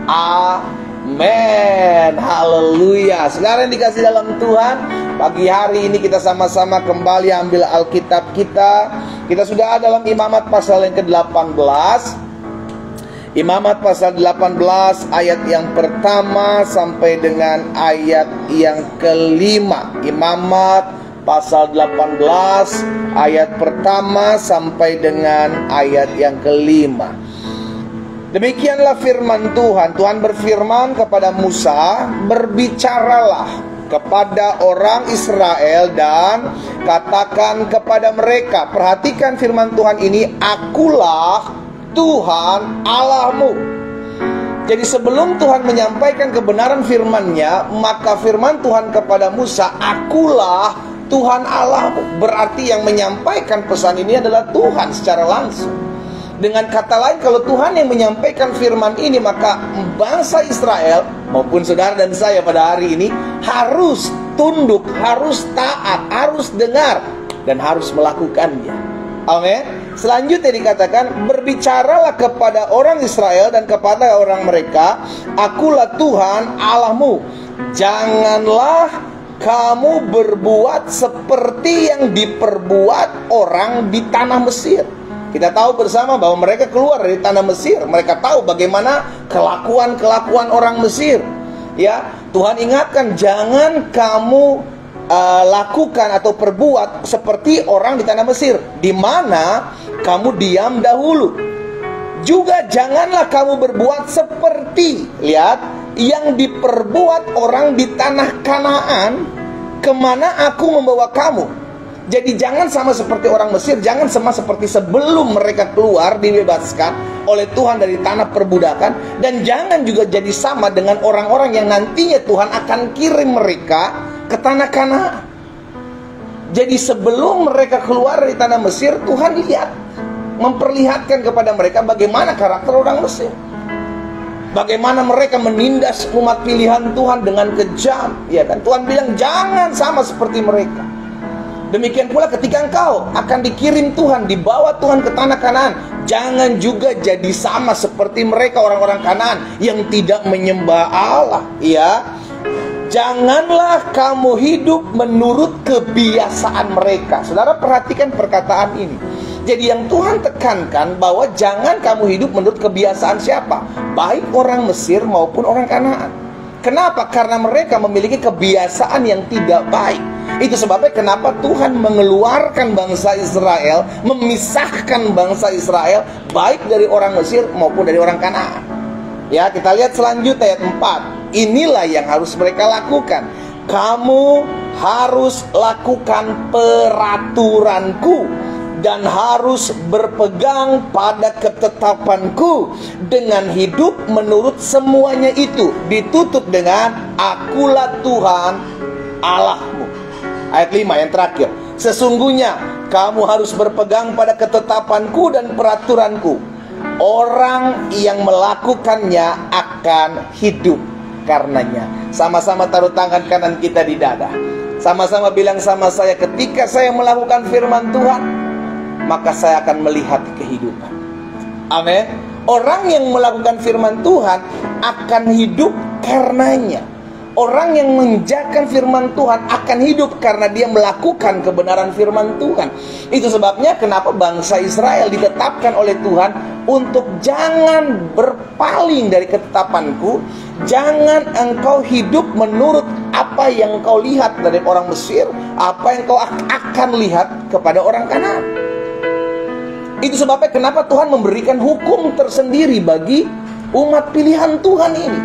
Amin. Haleluya. Saudara yang dikasih dalam Tuhan, pagi hari ini kita sama-sama kembali ambil Alkitab kita. Kita sudah ada dalam Imamat pasal yang ke-18. Imamat pasal 18 ayat yang pertama sampai dengan ayat yang kelima. Imamat pasal 18 ayat pertama sampai dengan ayat yang kelima. Demikianlah firman Tuhan. Tuhan berfirman kepada Musa, berbicaralah kepada orang Israel dan katakan kepada mereka. Perhatikan firman Tuhan ini, akulah Tuhan Allahmu. Jadi sebelum Tuhan menyampaikan kebenaran firman-Nya, maka firman Tuhan kepada Musa, akulah Tuhan Allahmu. Berarti yang menyampaikan pesan ini adalah Tuhan secara langsung. Dengan kata lain, kalau Tuhan yang menyampaikan firman ini, maka bangsa Israel maupun saudara dan saya pada hari ini harus tunduk, harus taat, harus dengar, dan harus melakukannya. Amin. Selanjutnya dikatakan, berbicaralah kepada orang Israel dan kepada orang mereka, akulah Tuhan Allahmu. Janganlah kamu berbuat seperti yang diperbuat orang di tanah Mesir. Kita tahu bersama bahwa mereka keluar dari tanah Mesir. Mereka tahu bagaimana kelakuan-kelakuan orang Mesir. Ya, Tuhan ingatkan, jangan kamu lakukan atau perbuat seperti orang di tanah Mesir, di mana kamu diam dahulu. Juga janganlah kamu berbuat seperti, lihat, yang diperbuat orang di tanah Kanaan, kemana aku membawa kamu. Jadi jangan sama seperti orang Mesir, jangan sama seperti sebelum mereka keluar dibebaskan oleh Tuhan dari tanah perbudakan, dan jangan juga jadi sama dengan orang-orang yang nantinya Tuhan akan kirim mereka ke tanah Kanaan. Jadi sebelum mereka keluar dari tanah Mesir, Tuhan lihat, memperlihatkan kepada mereka bagaimana karakter orang Mesir, bagaimana mereka menindas umat pilihan Tuhan dengan kejam, ya kan? Tuhan bilang jangan sama seperti mereka. Demikian pula ketika engkau akan dikirim Tuhan, dibawa Tuhan ke tanah Kanaan, jangan juga jadi sama seperti mereka, orang-orang Kanaan yang tidak menyembah Allah, ya. Janganlah kamu hidup menurut kebiasaan mereka. Saudara perhatikan perkataan ini. Jadi yang Tuhan tekankan bahwa jangan kamu hidup menurut kebiasaan siapa? Baik orang Mesir maupun orang Kanaan. Kenapa? Karena mereka memiliki kebiasaan yang tidak baik. Itu sebabnya kenapa Tuhan mengeluarkan bangsa Israel, memisahkan bangsa Israel baik dari orang Mesir maupun dari orang Kanaan. Ya, kita lihat selanjutnya ayat 4. Inilah yang harus mereka lakukan. Kamu harus lakukan peraturanku dan harus berpegang pada ketetapanku dengan hidup menurut semuanya itu. Ditutup dengan akulah Tuhan Allahmu. Ayat 5 yang terakhir. Sesungguhnya kamu harus berpegang pada ketetapanku dan peraturanku. Orang yang melakukannya akan hidup karenanya. Sama-sama taruh tangan kanan kita di dada. Sama-sama bilang sama saya, ketika saya melakukan firman Tuhan, maka saya akan melihat kehidupan. Amin. Orang yang melakukan firman Tuhan akan hidup karenanya. Orang yang menjalankan firman Tuhan akan hidup karena dia melakukan kebenaran firman Tuhan. Itu sebabnya kenapa bangsa Israel ditetapkan oleh Tuhan untuk jangan berpaling dari ketetapanku. Jangan engkau hidup menurut apa yang engkau lihat dari orang Mesir, apa yang engkau akan lihat kepada orang Kanaan. Itu sebabnya kenapa Tuhan memberikan hukum tersendiri bagi umat pilihan Tuhan ini.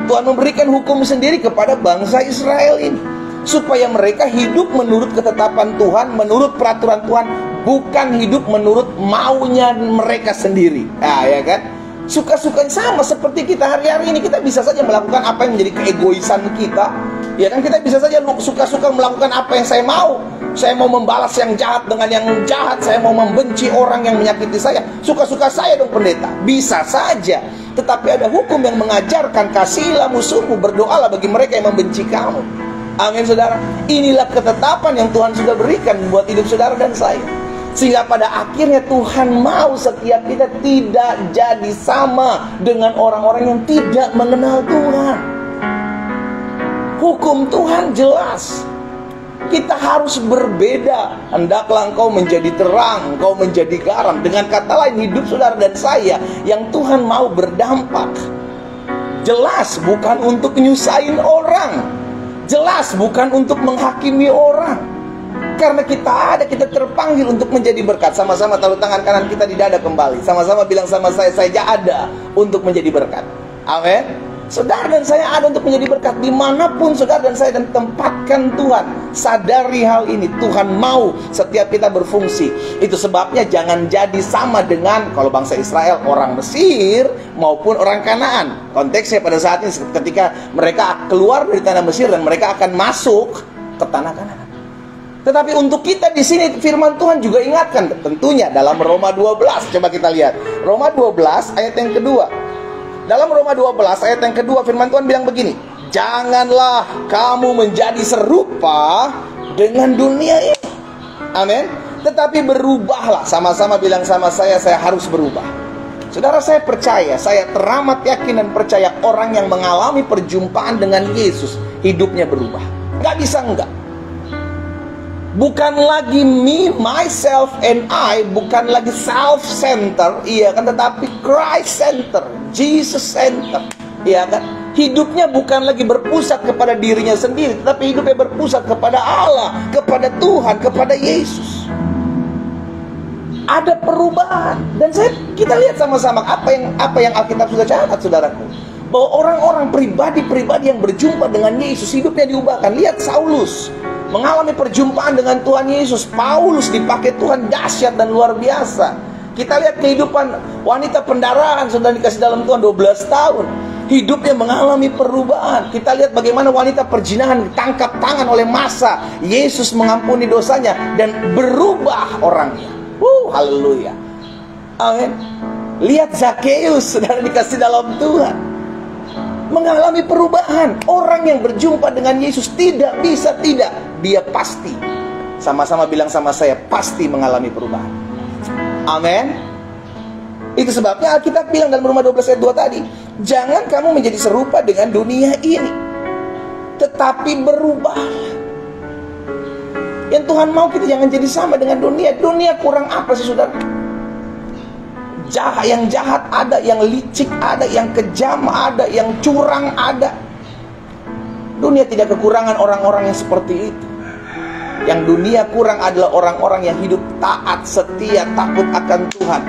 Tuhan memberikan hukum sendiri kepada bangsa Israel ini, supaya mereka hidup menurut ketetapan Tuhan, menurut peraturan Tuhan, bukan hidup menurut maunya mereka sendiri. Nah, ya kan? Suka-suka sama seperti kita hari-hari ini. Kita bisa saja melakukan apa yang menjadi keegoisan kita. Ya kan, kita bisa saja suka-suka melakukan apa yang saya mau. Saya mau membalas yang jahat dengan yang jahat. Saya mau membenci orang yang menyakiti saya. Suka-suka saya dong pendeta. Bisa saja. Tetapi ada hukum yang mengajarkan, kasihilah musuhmu, berdoalah bagi mereka yang membenci kamu. Amin, saudara. Inilah ketetapan yang Tuhan sudah berikan buat hidup saudara dan saya. Sehingga pada akhirnya Tuhan mau setiap kita tidak jadi sama dengan orang-orang yang tidak mengenal Tuhan. Hukum Tuhan jelas. Kita harus berbeda. Hendaklah engkau menjadi terang, engkau menjadi garam. Dengan kata lain, hidup saudara dan saya yang Tuhan mau berdampak. Jelas bukan untuk nyusahin orang. Jelas bukan untuk menghakimi orang. Karena kita terpanggil untuk menjadi berkat. Sama-sama taruh tangan kanan kita di dada kembali. Sama-sama bilang sama saya ada untuk menjadi berkat. Amin. Saudara dan saya ada untuk menjadi berkat. Dimanapun saudara dan saya dan tempatkan Tuhan. Sadari hal ini. Tuhan mau setiap kita berfungsi. Itu sebabnya jangan jadi sama dengan, kalau bangsa Israel, orang Mesir maupun orang Kanaan. Konteksnya pada saat ini ketika mereka keluar dari tanah Mesir dan mereka akan masuk ke tanah Kanaan. Tetapi untuk kita di sini firman Tuhan juga ingatkan, tentunya dalam Roma 12. Coba kita lihat Roma 12 ayat yang kedua. Dalam Roma 12 ayat yang kedua firman Tuhan bilang begini, janganlah kamu menjadi serupa dengan dunia ini. Amin. Tetapi berubahlah. Sama-sama bilang sama saya harus berubah. Saudara, saya percaya, saya teramat yakin dan percaya orang yang mengalami perjumpaan dengan Yesus, hidupnya berubah. Gak bisa enggak. Bukan lagi me, myself, and I. Bukan lagi self-center, iya kan, tetapi Christ-center, Jesus-center, iya kan. Hidupnya bukan lagi berpusat kepada dirinya sendiri, tetapi hidupnya berpusat kepada Allah, kepada Tuhan, kepada Yesus. Ada perubahan. Dan kita lihat sama-sama apa yang Alkitab sudah catat, saudaraku, bahwa orang-orang pribadi-pribadi yang berjumpa dengan Yesus, hidupnya diubahkan. Lihat Saulus mengalami perjumpaan dengan Tuhan Yesus. Paulus dipakai Tuhan dahsyat dan luar biasa. Kita lihat kehidupan wanita pendarahan, sudah dikasih dalam Tuhan 12 tahun. Hidupnya mengalami perubahan. Kita lihat bagaimana wanita perzinahan ditangkap tangan oleh massa. Yesus mengampuni dosanya dan berubah orangnya. Haleluya. Amin. Lihat Zakheus, sudah dikasih dalam Tuhan, mengalami perubahan. Orang yang berjumpa dengan Yesus tidak bisa tidak. Dia pasti, sama-sama bilang sama saya, pasti mengalami perubahan. Amin. Itu sebabnya Alkitab bilang dalam Roma 12 ayat 2 tadi, jangan kamu menjadi serupa dengan dunia ini, tetapi berubahlah. Yang Tuhan mau kita jangan jadi sama dengan dunia. Dunia kurang apa sih, saudara? Yang jahat ada, yang licik ada, yang kejam ada, yang curang ada. Dunia tidak kekurangan orang-orang yang seperti itu. Yang dunia kurang adalah orang-orang yang hidup taat, setia, takut akan Tuhan.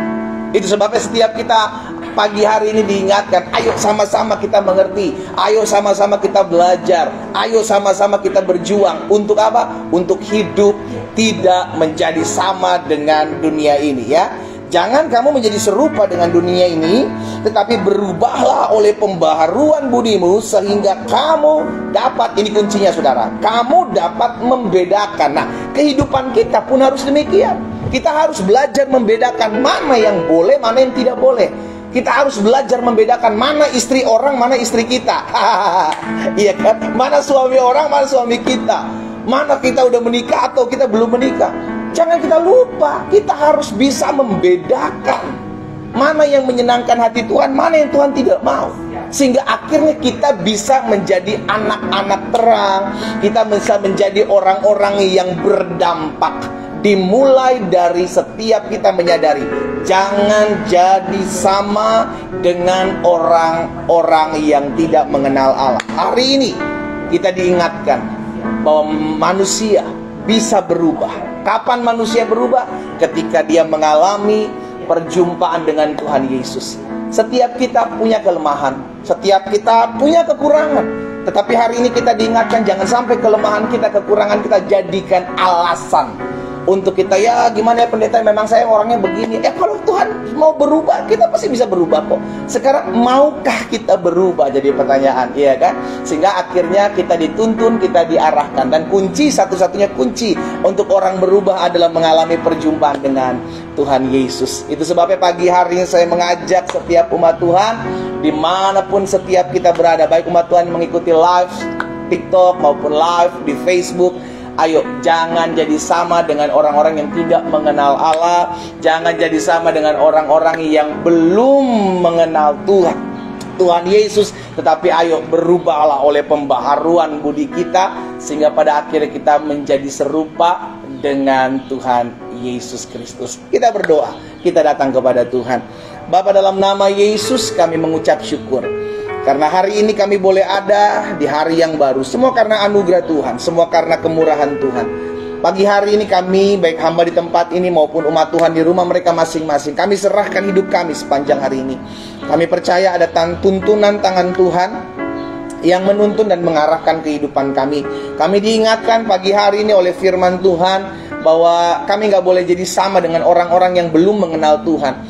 Itu sebabnya setiap kita pagi hari ini diingatkan, ayo sama-sama kita mengerti, ayo sama-sama kita belajar, ayo sama-sama kita berjuang. Untuk apa? Untuk hidup tidak menjadi sama dengan dunia ini, ya. Jangan kamu menjadi serupa dengan dunia ini, tetapi berubahlah oleh pembaharuan budimu, sehingga kamu dapat, ini kuncinya saudara, kamu dapat membedakan. Nah, kehidupan kita pun harus demikian. Kita harus belajar membedakan mana yang boleh, mana yang tidak boleh. Kita harus belajar membedakan mana istri orang, mana istri kita. Iya kan? Mana suami orang, mana suami kita. Mana kita udah menikah atau kita belum menikah. Jangan kita lupa, kita harus bisa membedakan mana yang menyenangkan hati Tuhan, mana yang Tuhan tidak mau. Sehingga akhirnya kita bisa menjadi anak-anak terang. Kita bisa menjadi orang-orang yang berdampak. Dimulai dari setiap kita menyadari, jangan jadi sama dengan orang-orang yang tidak mengenal Allah. Hari ini kita diingatkan bahwa manusia bisa berubah. Kapan manusia berubah? Ketika dia mengalami perjumpaan dengan Tuhan Yesus. Setiap kita punya kelemahan, setiap kita punya kekurangan. Tetapi hari ini kita diingatkan, jangan sampai kelemahan kita, kekurangan kita jadikan alasan untuk kita, ya gimana ya pendeta, memang saya orangnya begini. Kalau Tuhan mau berubah, kita pasti bisa berubah kok. Sekarang maukah kita berubah, jadi pertanyaan, iya kan? Sehingga akhirnya kita dituntun, kita diarahkan. Dan kunci, satu-satunya kunci untuk orang berubah adalah mengalami perjumpaan dengan Tuhan Yesus. Itu sebabnya pagi hari ini saya mengajak setiap umat Tuhan, dimanapun setiap kita berada, baik umat Tuhan yang mengikuti live TikTok maupun live di Facebook, Ayo, jangan jadi sama dengan orang-orang yang tidak mengenal Allah. Jangan jadi sama dengan orang-orang yang belum mengenal Tuhan Yesus. Tetapi ayo berubahlah oleh pembaharuan budi kita, sehingga pada akhirnya kita menjadi serupa dengan Tuhan Yesus Kristus. Kita berdoa, kita datang kepada Tuhan. Bapa, dalam nama Yesus kami mengucap syukur karena hari ini kami boleh ada di hari yang baru. Semua karena anugerah Tuhan, semua karena kemurahan Tuhan. Pagi hari ini kami, baik hamba di tempat ini maupun umat Tuhan di rumah mereka masing-masing, kami serahkan hidup kami sepanjang hari ini. Kami percaya ada tuntunan tangan Tuhan yang menuntun dan mengarahkan kehidupan kami. Kami diingatkan pagi hari ini oleh firman Tuhan bahwa kami gak boleh jadi sama dengan orang-orang yang belum mengenal Tuhan.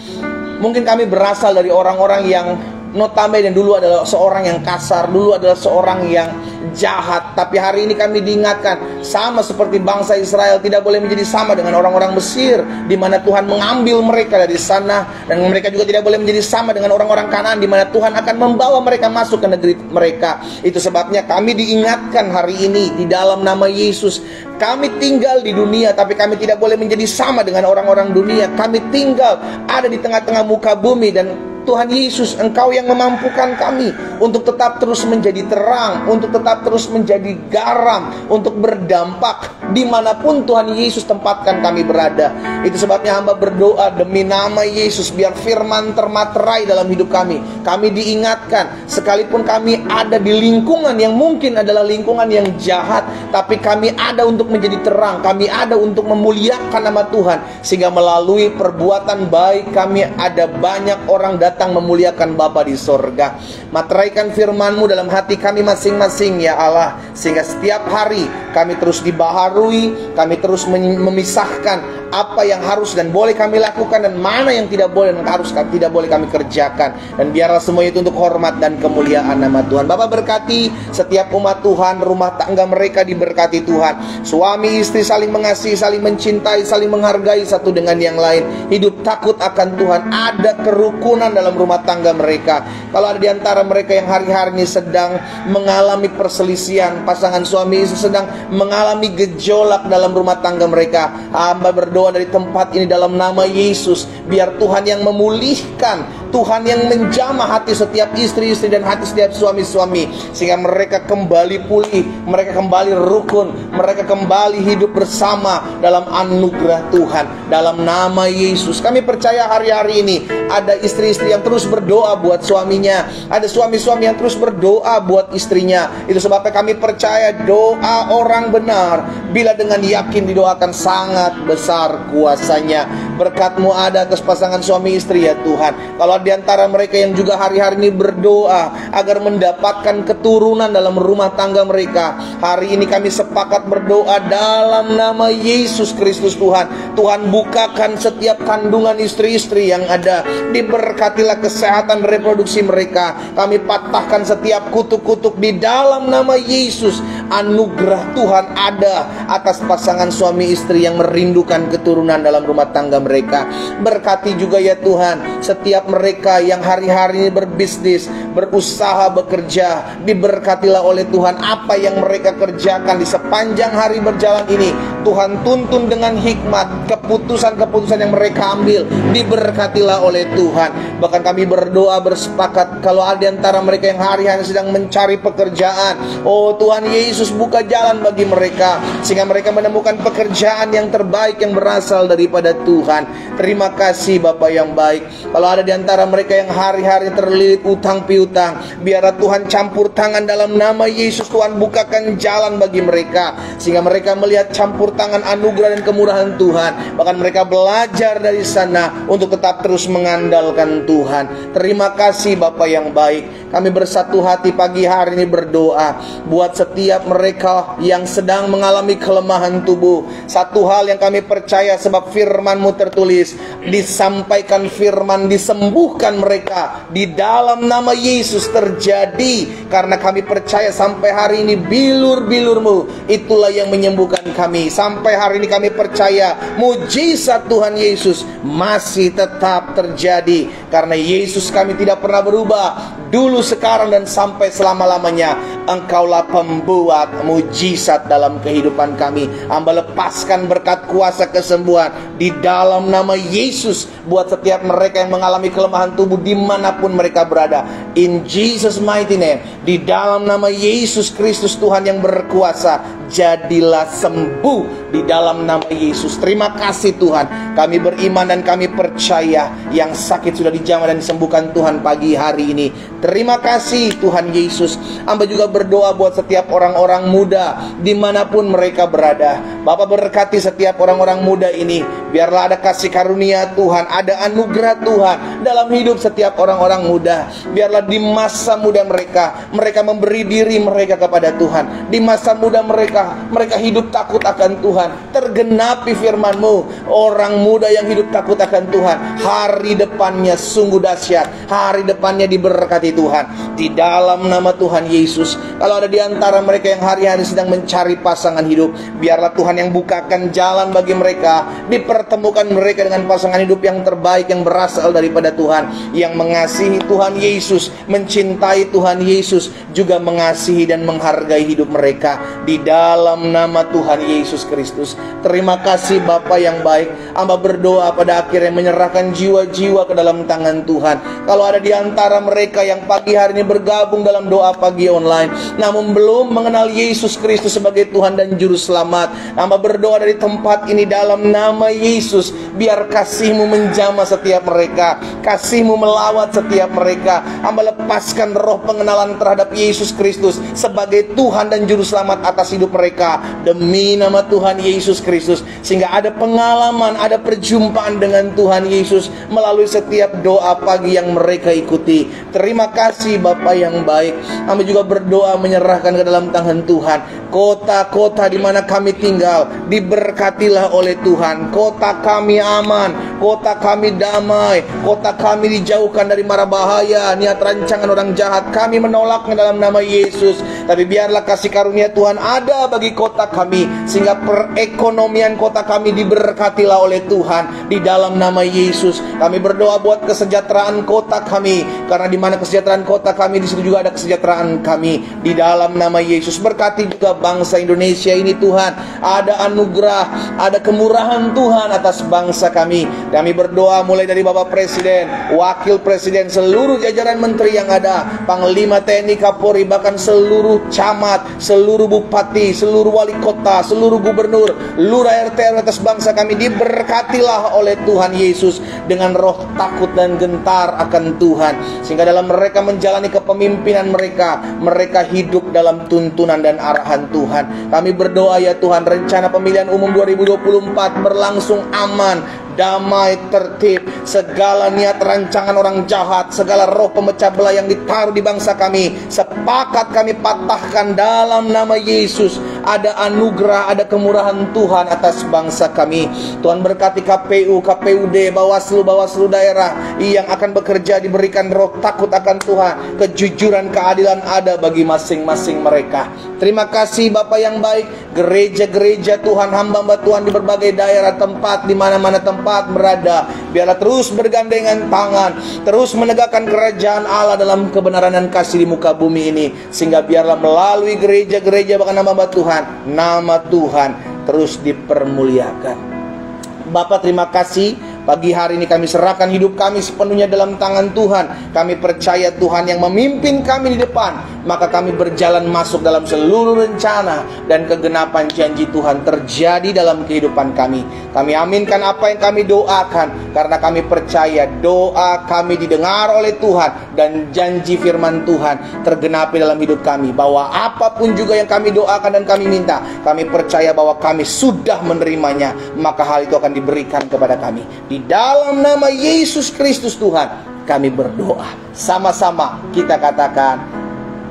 Mungkin kami berasal dari orang-orang yang notabene dulu adalah seorang yang kasar, dulu adalah seorang yang jahat. Tapi hari ini kami diingatkan, sama seperti bangsa Israel, tidak boleh menjadi sama dengan orang-orang Mesir, di mana Tuhan mengambil mereka dari sana. Dan mereka juga tidak boleh menjadi sama dengan orang-orang Kanaan, di mana Tuhan akan membawa mereka masuk ke negeri mereka. Itu sebabnya kami diingatkan hari ini di dalam nama Yesus. Kami tinggal di dunia, tapi kami tidak boleh menjadi sama dengan orang-orang dunia. Kami tinggal ada di tengah-tengah muka bumi, dan Tuhan Yesus, Engkau yang memampukan kami untuk tetap terus menjadi terang, untuk tetap terus menjadi garam, untuk berdampak dimanapun Tuhan Yesus tempatkan kami berada. Itu sebabnya hamba berdoa demi nama Yesus, biar firman termaterai dalam hidup kami. Kami diingatkan, sekalipun kami ada di lingkungan yang mungkin adalah lingkungan yang jahat, tapi kami ada untuk menjadi terang, kami ada untuk memuliakan nama Tuhan, sehingga melalui perbuatan baik kami ada banyak orang datang memuliakan Bapa di sorga. Materaikan firman-Mu dalam hati kami masing-masing ya Allah, sehingga setiap hari kami terus dibaharui, kami terus memisahkan apa yang harus dan boleh kami lakukan, dan mana yang tidak boleh dan tidak boleh kami kerjakan. Dan biarlah semua itu untuk hormat dan kemuliaan nama Tuhan. Bapak berkati setiap umat Tuhan, rumah tangga mereka diberkati Tuhan. Suami istri saling mengasihi, saling mencintai, saling menghargai satu dengan yang lain. Hidup takut akan Tuhan, ada kerukunan dalam rumah tangga mereka. Kalau ada di antara mereka yang hari-hari ini sedang mengalami perselisihan, pasangan suami istri sedang mengalami gejolak dalam rumah tangga mereka, hamba berdoa dari tempat ini dalam nama Yesus, biar Tuhan yang memulihkan, Tuhan yang menjamah hati setiap istri-istri dan hati setiap suami-suami, sehingga mereka kembali pulih, mereka kembali rukun, mereka kembali hidup bersama dalam anugerah Tuhan. Dalam nama Yesus kami percaya hari-hari ini ada istri-istri yang terus berdoa buat suaminya, ada suami-suami yang terus berdoa buat istrinya. Itu sebabnya kami percaya doa orang benar bila dengan yakin didoakan sangat besar kuasanya. Berkat-Mu ada atas pasangan suami istri ya Tuhan. Kalau di antara mereka yang juga hari-hari ini berdoa agar mendapatkan keturunan dalam rumah tangga mereka, hari ini kami sepakat berdoa dalam nama Yesus Kristus Tuhan. Tuhan bukakan setiap kandungan istri-istri yang ada, diberkatilah kesehatan reproduksi mereka. Kami patahkan setiap kutuk-kutuk di dalam nama Yesus. Anugerah Tuhan ada atas pasangan suami istri yang merindukan keturunan dalam rumah tangga mereka. Berkati juga ya Tuhan setiap mereka yang hari-hari ini berbisnis, berusaha, bekerja. Diberkatilah oleh Tuhan apa yang mereka kerjakan di sepanjang hari berjalan ini. Tuhan tuntun dengan hikmat keputusan-keputusan yang mereka ambil. Diberkatilah oleh Tuhan. Bahkan kami berdoa bersepakat, kalau ada di antara mereka yang hari-hari sedang mencari pekerjaan, oh Tuhan Yesus, buka jalan bagi mereka, sehingga mereka menemukan pekerjaan yang terbaik yang berasal daripada Tuhan. Terima kasih Bapa yang baik. Kalau ada di antara mereka yang hari-hari terlilit utang piutang, biarlah Tuhan campur tangan dalam nama Yesus. Tuhan bukakan jalan bagi mereka, sehingga mereka melihat campur tangan anugerah dan kemurahan Tuhan. Bahkan mereka belajar dari sana untuk tetap terus mengandalkan Tuhan. Terima kasih Bapa yang baik. Kami bersatu hati pagi hari ini berdoa buat setiap mereka yang sedang mengalami kelemahan tubuh. Satu hal yang kami percaya, sebab firman-Mu tertulis, disampaikan firman, disembuhkan mereka di dalam nama Yesus terjadi. Karena kami percaya sampai hari ini bilur-bilur-Mu itulah yang menyembuhkan kami. Sampai hari ini kami percaya mujizat Tuhan Yesus masih tetap terjadi, karena Yesus kami tidak pernah berubah. dulu, sekarang, dan sampai selama-lamanya. Engkaulah pembuat mujizat dalam kehidupan kami. Hamba lepaskan berkat kuasa kesembuhan di dalam nama Yesus buat setiap mereka yang mengalami kelemahan tubuh dimanapun mereka berada. In Jesus mighty name, di dalam nama Yesus Kristus Tuhan yang berkuasa, jadilah sembuh di dalam nama Yesus. Terima kasih Tuhan, kami beriman dan kami percaya yang sakit sudah dijamah dan disembuhkan Tuhan pagi hari ini. Terima kasih Tuhan Yesus. Hamba juga berdoa buat setiap orang-orang muda dimanapun mereka berada. Bapak berkati setiap orang-orang muda ini. Biarlah ada kasih karunia Tuhan, ada anugerah Tuhan dalam hidup setiap orang-orang muda. Biarlah di masa muda mereka memberi diri mereka kepada Tuhan. Di masa muda mereka hidup takut akan Tuhan. Tergenapi firman-Mu, orang muda yang hidup takut akan Tuhan, hari depannya sungguh dahsyat. Hari depannya diberkati Tuhan. Di dalam nama Tuhan Yesus. Kalau ada di antara mereka yang hari-hari sedang mencari pasangan hidup, biarlah Tuhan yang bukakan jalan bagi mereka, dipertemukan mereka dengan pasangan hidup yang terbaik, yang berasal daripada Tuhan, yang mengasihi Tuhan Yesus, mencintai Tuhan Yesus, juga mengasihi dan menghargai hidup mereka. Di dalam nama Tuhan Yesus Kristus. Terima kasih Bapa yang baik. Hamba berdoa pada akhirnya menyerahkan jiwa-jiwa ke dalam tangan Tuhan. Kalau ada di antara mereka yang pagi hari ini bergabung dalam doa pagi online, namun belum mengenal Yesus Kristus sebagai Tuhan dan Juru Selamat, hamba berdoa dari tempat ini dalam nama Yesus, biar kasih-Mu menjamah setiap mereka, kasih-Mu melawat setiap mereka. Hamba lepaskan roh pengenalan terhadap Yesus Kristus sebagai Tuhan dan Juru Selamat atas hidup mereka, demi nama Tuhan Yesus Kristus, sehingga ada pengalaman, ada perjumpaan dengan Tuhan Yesus melalui setiap doa pagi yang mereka ikuti. Terima kasih Bapa yang baik. Kami juga berdoa menyerahkan ke dalam tangan Tuhan kota-kota di mana kami tinggal, diberkatilah oleh Tuhan. Kota kami aman, kota kami damai, kota kami dijauhkan dari mara bahaya, niat rancangan orang jahat. Kami menolaknya dalam nama Yesus. Tapi biarlah kasih karunia Tuhan ada bagi kota kami, sehingga perekonomian kota kami diberkatilah oleh Tuhan. Di dalam nama Yesus kami berdoa buat kesejahteraan kota kami, karena di mana kesejahteraan kota kami, di situ juga ada kesejahteraan kami. Di dalam nama Yesus berkati juga bangsa Indonesia ini Tuhan. Ada anugerah, ada kemurahan Tuhan atas bangsa kami. Kami berdoa mulai dari Bapak Presiden, Wakil Presiden, seluruh jajaran menteri yang ada, Panglima TNI, Kapolri, bahkan seluruh camat, seluruh bupati, seluruh wali kota, seluruh gubernur, lurah RT atas bangsa kami diberkatilah oleh Tuhan Yesus dengan roh takut dan gentar akan Tuhan, sehingga dalam mereka menjalani kepemimpinan mereka hidup dalam tuntunan dan arahan Tuhan. Kami berdoa ya Tuhan, rencana pemilihan umum 2024 berlangsung aman, damai, tertib. Segala niat rancangan orang jahat, segala roh pemecah belah yang ditaruh di bangsa kami, sepakat kami patahkan dalam nama Yesus. Ada anugerah, ada kemurahan Tuhan atas bangsa kami. Tuhan berkati KPU, KPUD, Bawaslu daerah yang akan bekerja, diberikan roh takut akan Tuhan. Kejujuran, keadilan ada bagi masing-masing mereka. Terima kasih Bapak yang baik. Gereja-gereja Tuhan, hamba-hamba Tuhan di berbagai daerah tempat, di mana-mana tempat berada, biarlah terus bergandengan tangan, terus menegakkan kerajaan Allah dalam kebenaran dan kasih di muka bumi ini, sehingga biarlah melalui gereja-gereja bahkan hamba-hamba Tuhan, nama Tuhan terus dipermuliakan. Bapak terima kasih. Pagi hari ini kami serahkan hidup kami sepenuhnya dalam tangan Tuhan. Kami percaya Tuhan yang memimpin kami di depan, maka kami berjalan masuk dalam seluruh rencana dan kegenapan janji Tuhan terjadi dalam kehidupan kami. Kami aminkan apa yang kami doakan, karena kami percaya doa kami didengar oleh Tuhan, dan janji firman Tuhan tergenapi dalam hidup kami, bahwa apapun juga yang kami doakan dan kami minta, kami percaya bahwa kami sudah menerimanya, maka hal itu akan diberikan kepada kami. Di dalam nama Yesus Kristus Tuhan kami berdoa. Sama-sama kita katakan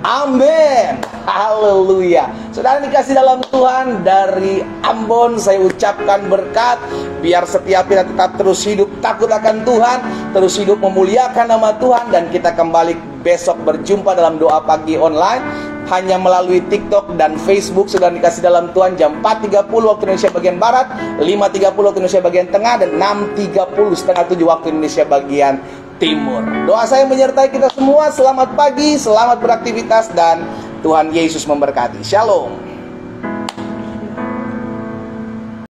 amin. Haleluya. Saudara dikasih dalam Tuhan, dari Ambon saya ucapkan berkat. Biar setiap kita tetap terus hidup takut akan Tuhan, terus hidup memuliakan nama Tuhan. Dan kita kembali besok berjumpa dalam doa pagi online, hanya melalui TikTok dan Facebook. Sudah dikasih dalam Tuhan, jam 4.30 waktu Indonesia bagian Barat, 5.30 waktu Indonesia bagian Tengah, dan 6.30 setengah 7 waktu Indonesia bagian timur. Doa saya menyertai kita semua. Selamat pagi, selamat beraktivitas, dan Tuhan Yesus memberkati. Shalom.